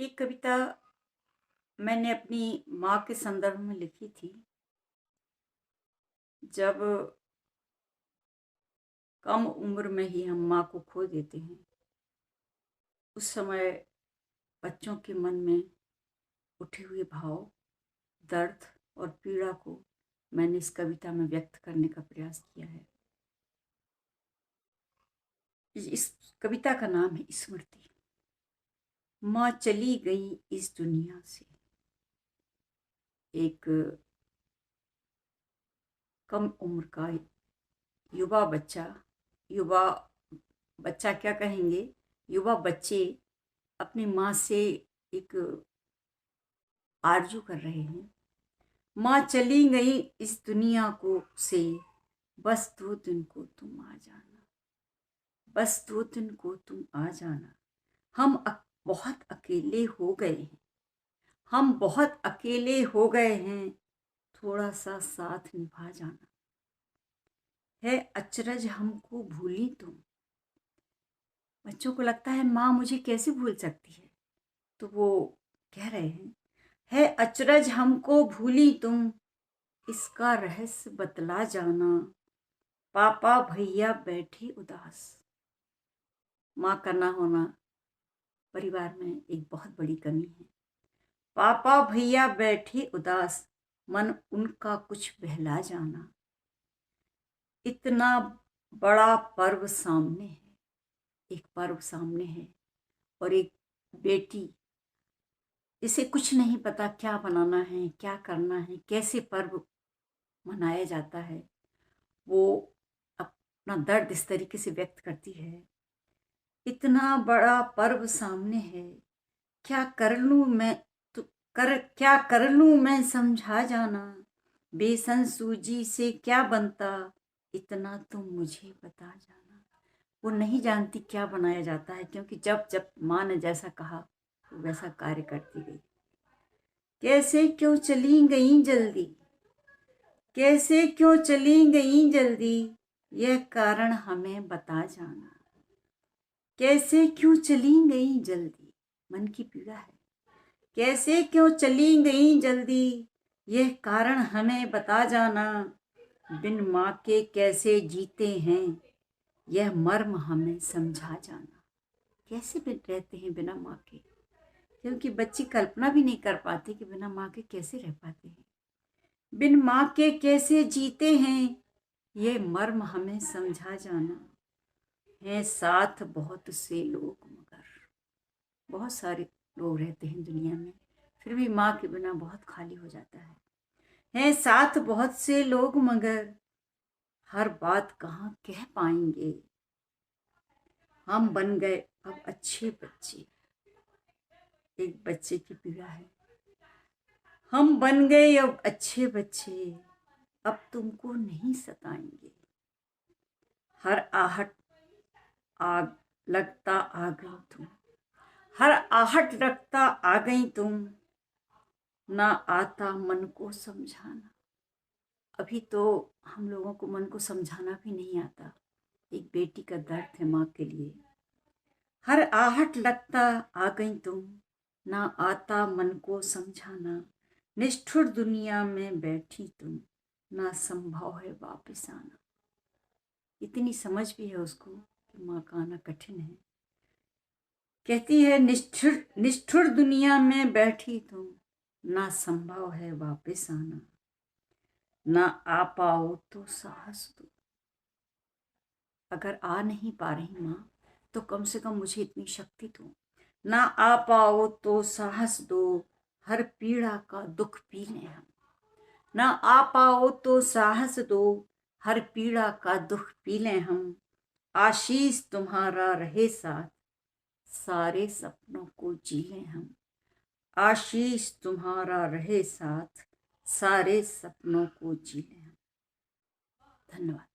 एक कविता मैंने अपनी माँ के संदर्भ में लिखी थी। जब कम उम्र में ही हम माँ को खो देते हैं, उस समय बच्चों के मन में उठे हुए भाव, दर्द और पीड़ा को मैंने इस कविता में व्यक्त करने का प्रयास किया है। इस कविता का नाम है स्मृति। माँ चली गई इस दुनिया से। एक कम उम्र का युवा बच्चा क्या कहेंगे, युवा बच्चे अपनी माँ से एक आरजू कर रहे हैं। माँ चली गई इस दुनिया को से, बस 2 दिन को तुम आ जाना, बस 2 दिन को तुम आ जाना। हम बहुत अकेले हो गए हैं, हम बहुत अकेले हो गए हैं, थोड़ा सा साथ निभा जाना। है अचरज हमको भूली तुम। बच्चों को लगता है माँ मुझे कैसे भूल सकती है, तो वो कह रहे हैं, है अचरज हमको भूली तुम, इसका रहस्य बतला जाना। पापा भैया बैठे उदास। माँ का ना होना परिवार में एक बहुत बड़ी कमी है। पापा भैया बैठे उदास, मन उनका कुछ बहला जाना। इतना बड़ा पर्व सामने है, एक पर्व सामने है और एक बेटी, इसे कुछ नहीं पता क्या बनाना है, क्या करना है, कैसे पर्व मनाया जाता है। वो अपना दर्द इस तरीके से व्यक्त करती है, इतना बड़ा पर्व सामने है, क्या कर लूँ मैं, तो क्या कर लूँ मैं समझा जाना। बेसन सूजी से क्या बनता, इतना तुम मुझे बता जाना। वो नहीं जानती क्या बनाया जाता है, क्योंकि जब जब माँ ने जैसा कहा वो वैसा कार्य करती गई। कैसे क्यों चली गई जल्दी, कैसे क्यों चली गई जल्दी, यह कारण हमें बता जाना। कैसे क्यों चली गई जल्दी, मन की पीड़ा है। कैसे क्यों चली गई जल्दी, यह कारण हमें बता जाना। बिन माँ के कैसे जीते हैं, यह मर्म हमें समझा जाना। कैसे रहते हैं बिना माँ के, क्योंकि बच्चे कल्पना भी नहीं कर पाते कि बिना माँ के कैसे रह पाते हैं। बिन माँ के कैसे जीते हैं, ये मर्म हमें समझा जाना। है साथ बहुत से लोग मगर, बहुत सारे लोग रहते हैं दुनिया में, फिर भी माँ के बिना बहुत खाली हो जाता है साथ बहुत से लोग मगर, हर बात कहाँ कह पाएंगे। हम बन गए अब अच्छे बच्चे, एक बच्चे की पीड़ा है। हम बन गए अब अच्छे बच्चे, अब तुमको नहीं सताएंगे। हर आहट आग लगता आ गई तुम, हर आहट लगता आ गई तुम, ना आता मन को समझाना। अभी तो हम लोगों को मन को समझाना भी नहीं आता। एक बेटी का दर्द है माँ के लिए। हर आहट लगता आ गई तुम, ना आता मन को समझाना। निष्ठुर दुनिया में बैठी तुम, ना संभव है वापिस आना। इतनी समझ भी है उसको कि माँ का आना कठिन है। कहती है निष्ठुर दुनिया में बैठी तुम, ना संभव है वापिस आना। ना आ पाओ तो साहस दो। अगर आ नहीं पा रही माँ, तो कम से कम मुझे इतनी शक्ति दो। ना आ पाओ तो साहस दो, हर पीड़ा का दुख पी लें हम। ना आ पाओ तो साहस दो, हर पीड़ा का दुख पी लें हम। आशीष तुम्हारा रहे साथ, सारे सपनों को जी लें हम। आशीष तुम्हारा रहे साथ, सारे सपनों को जी लें हम। धन्यवाद।